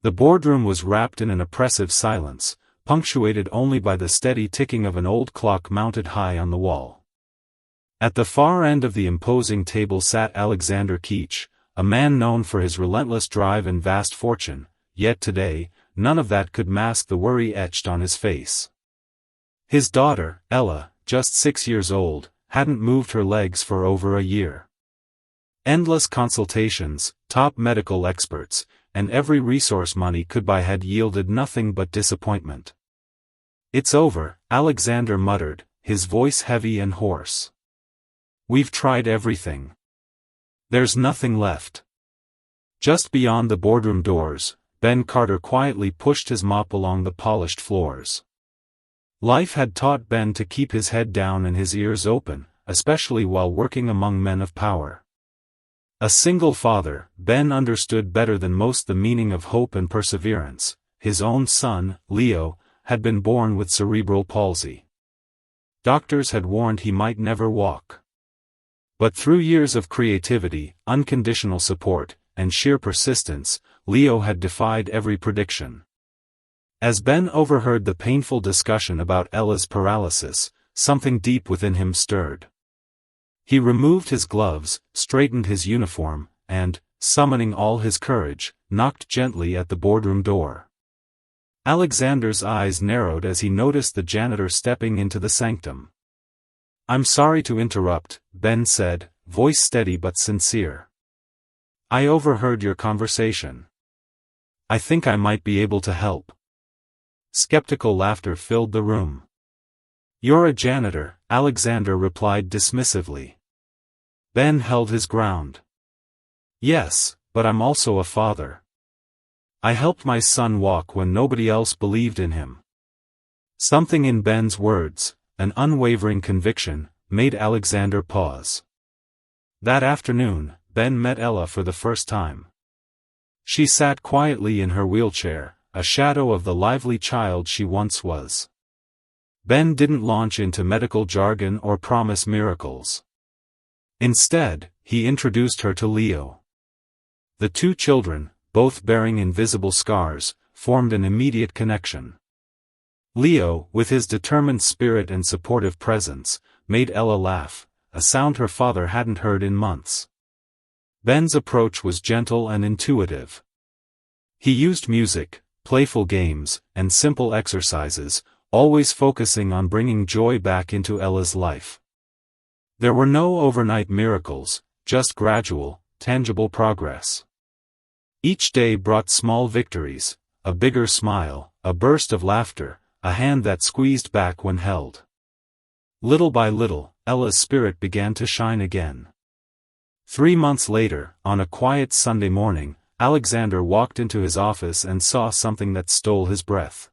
The boardroom was wrapped in an oppressive silence, punctuated only by the steady ticking of an old clock mounted high on the wall. At the far end of the imposing table sat Alexander Keach, a man known for his relentless drive and vast fortune, yet today, none of that could mask the worry etched on his face. His daughter, Ella, just 6 years old, hadn't moved her legs for over a year. Endless consultations, top medical experts, and every resource money could buy had yielded nothing but disappointment. "It's over," Alexander muttered, his voice heavy and hoarse. "We've tried everything. There's nothing left." Just beyond the boardroom doors, Ben Carter quietly pushed his mop along the polished floors. Life had taught Ben to keep his head down and his ears open, especially while working among men of power. A single father, Ben understood better than most the meaning of hope and perseverance. His own son, Leo, had been born with cerebral palsy. Doctors had warned he might never walk. But through years of creativity, unconditional support, and sheer persistence, Leo had defied every prediction. As Ben overheard the painful discussion about Ella's paralysis, something deep within him stirred. He removed his gloves, straightened his uniform, and, summoning all his courage, knocked gently at the boardroom door. Alexander's eyes narrowed as he noticed the janitor stepping into the sanctum. "I'm sorry to interrupt," Ben said, voice steady but sincere. "I overheard your conversation. I think I might be able to help." Skeptical laughter filled the room. "You're a janitor," Alexander replied dismissively. Ben held his ground. "Yes, but I'm also a father. I helped my son walk when nobody else believed in him." Something in Ben's words, an unwavering conviction, made Alexander pause. That afternoon, Ben met Ella for the first time. She sat quietly in her wheelchair, a shadow of the lively child she once was. Ben didn't launch into medical jargon or promise miracles. Instead, he introduced her to Leo. The two children, both bearing invisible scars, formed an immediate connection. Leo, with his determined spirit and supportive presence, made Ella laugh, a sound her father hadn't heard in months. Ben's approach was gentle and intuitive. He used music, playful games, and simple exercises, always focusing on bringing joy back into Ella's life. There were no overnight miracles, just gradual, tangible progress. Each day brought small victories, a bigger smile, a burst of laughter, a hand that squeezed back when held. Little by little, Ella's spirit began to shine again. 3 months later, on a quiet Sunday morning, Alexander walked into his office and saw something that stole his breath.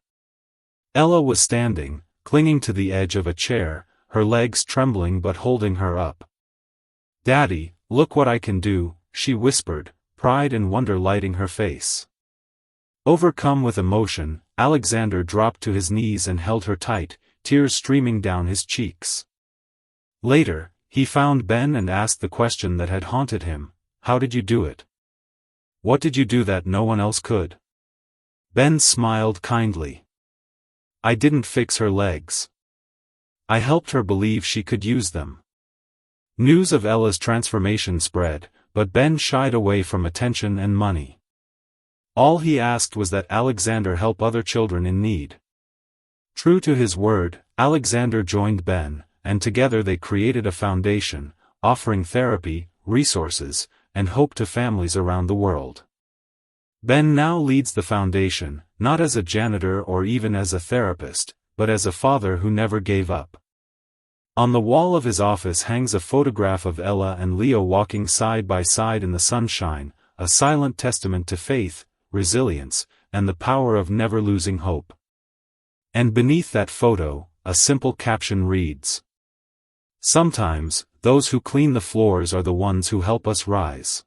Ella was standing, clinging to the edge of a chair, her legs trembling but holding her up. "Daddy, look what I can do," she whispered, pride and wonder lighting her face. Overcome with emotion, Alexander dropped to his knees and held her tight, tears streaming down his cheeks. Later, he found Ben and asked the question that had haunted him: "How did you do it? What did you do that no one else could?" Ben smiled kindly. "I didn't fix her legs. I helped her believe she could use them." News of Ella's transformation spread, but Ben shied away from attention and money. All he asked was that Alexander help other children in need. True to his word, Alexander joined Ben, and together they created a foundation, offering therapy, resources, and hope to families around the world. Ben now leads the foundation, not as a janitor or even as a therapist, but as a father who never gave up. On the wall of his office hangs a photograph of Ella and Leo walking side by side in the sunshine, a silent testament to faith, resilience, and the power of never losing hope. And beneath that photo, a simple caption reads: "Sometimes, those who clean the floors are the ones who help us rise."